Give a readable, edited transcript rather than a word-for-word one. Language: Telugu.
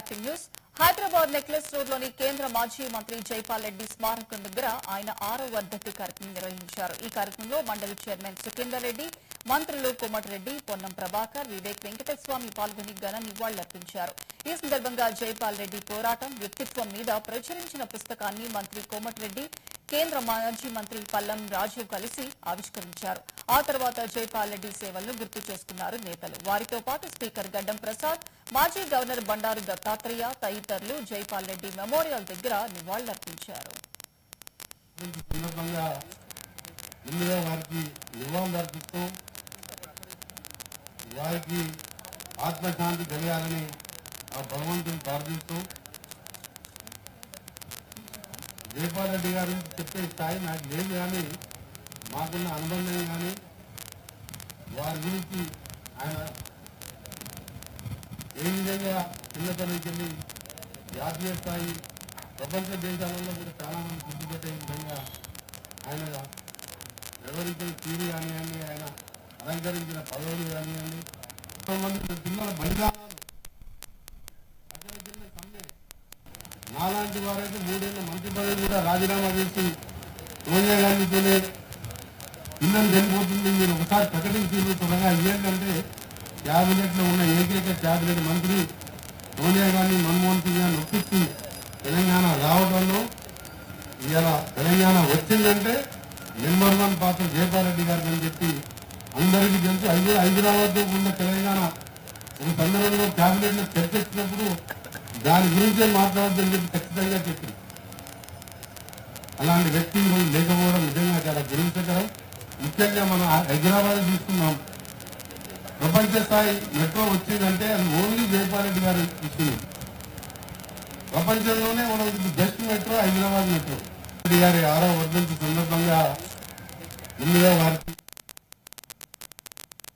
Breaking news. Hyderabad necklace road లోని కేంద్ర మాజీ మంత్రి జైపాల్ రెడ్డి స్మారకం దగ్గర ఆయన 6వ వర్ధంతి కార్యక్రమం నిర్వహించారు. ఈ కార్యక్రమంలో మండలి చైర్మన్ సుఖేందర్ రెడ్డి, మంత్రులు కోమటిరెడ్డి, పొన్నం ప్రభాకర్, వివేక్ వెంకటస్వామి పాల్గొని ఘన నివాళులర్పించారు. ఈ సందర్భంగా జైపాల్ రెడ్డి పోరాటం, వ్యక్తిత్వం మీద ప్రచురించిన పుస్తకాన్ని మంత్రి కోమటిరెడ్డి, కేంద్ర మాజీ మంత్రి పల్లం రాజు కలిసి ఆవిష్కరించారు. ఆ తర్వాత జైపాల్ రెడ్డి సేవలను గుర్తు చేసుకున్నారు నేతలు. వారితో పాటు స్పీకర్ గడ్డం ప్రసాద్, మాజీ గవర్నర్ బండారు దత్తాత్రేయ తదితరులు జైపాల్ రెడ్డి మెమోరియల్ దగ్గర నివాళులర్పించారు. వారికి ఆత్మశాంతి కలిగాలని ఆ భగవంతుని ప్రార్థిస్తూ జైపాల్ రెడ్డి గారి చెప్పే స్థాయి నాకు లేదు, కానీ మాకున్న అనుబంధం కానీ వారి గురించి ఆయన ఏ విధంగా చిన్నతనం చెల్లి జాతీయ స్థాయి ప్రపంచ దేశాలలో కూడా చాలా మంది గుర్తుపెట్టే విధంగా ఆయన వివరించిన తీరు కానివ్వండి, ఆయన అలంకరించిన పదవులు కానివ్వండి, ఎంతోమంది పిల్లల బలిదానాలు అక్కడ చిన్న సమ్మె నాలాంటి వారైతే 3 ఏళ్ళ మంత్రి పదవి కూడా రాజీనామా చేసి సోనియా గాంధీతోనే పిల్లలు చనిపోతుంది మీరు ఒకసారి ప్రకటించి త్వరగా ఇవ్వంటే క్యాబినెట్ లో ఉన్న ఏకైక క్యాబినెట్ మంత్రి సోనియా గాంధీ, మన్మోహన్ సింగ్ గారిని ఒప్పించి తెలంగాణ రావడంలో ఇలా తెలంగాణ వచ్చిందంటే నెంబర్ 1 పాత్ర జైపాల్ రెడ్డి గారికి అని చెప్పి అందరికీ తెలుసు. హైదరాబాద్లో ఉన్న తెలంగాణ ఒక సందర్భంలో క్యాబినెట్ లో చర్చించినప్పుడు దాని గురించే మాట్లాడద్దని చెప్పి ఖచ్చితంగా చెప్పింది. అలాంటి వ్యక్తి లేకపోవడం నిజంగా చాలా దురదృష్టకరం. ముఖ్యంగా మనం హైదరాబాద్ తీసుకున్నాం, ప్రపంచ స్థాయి మెట్రో వచ్చిందంటే అది ఓన్లీ జైపాల్ రెడ్డి గారు ఇస్తుంది. ప్రపంచంలోనే మనకి best metro Hyderabad metro. Reddy గారి 6వ వర్ధంతి సందర్భంగా ముందుగా వారి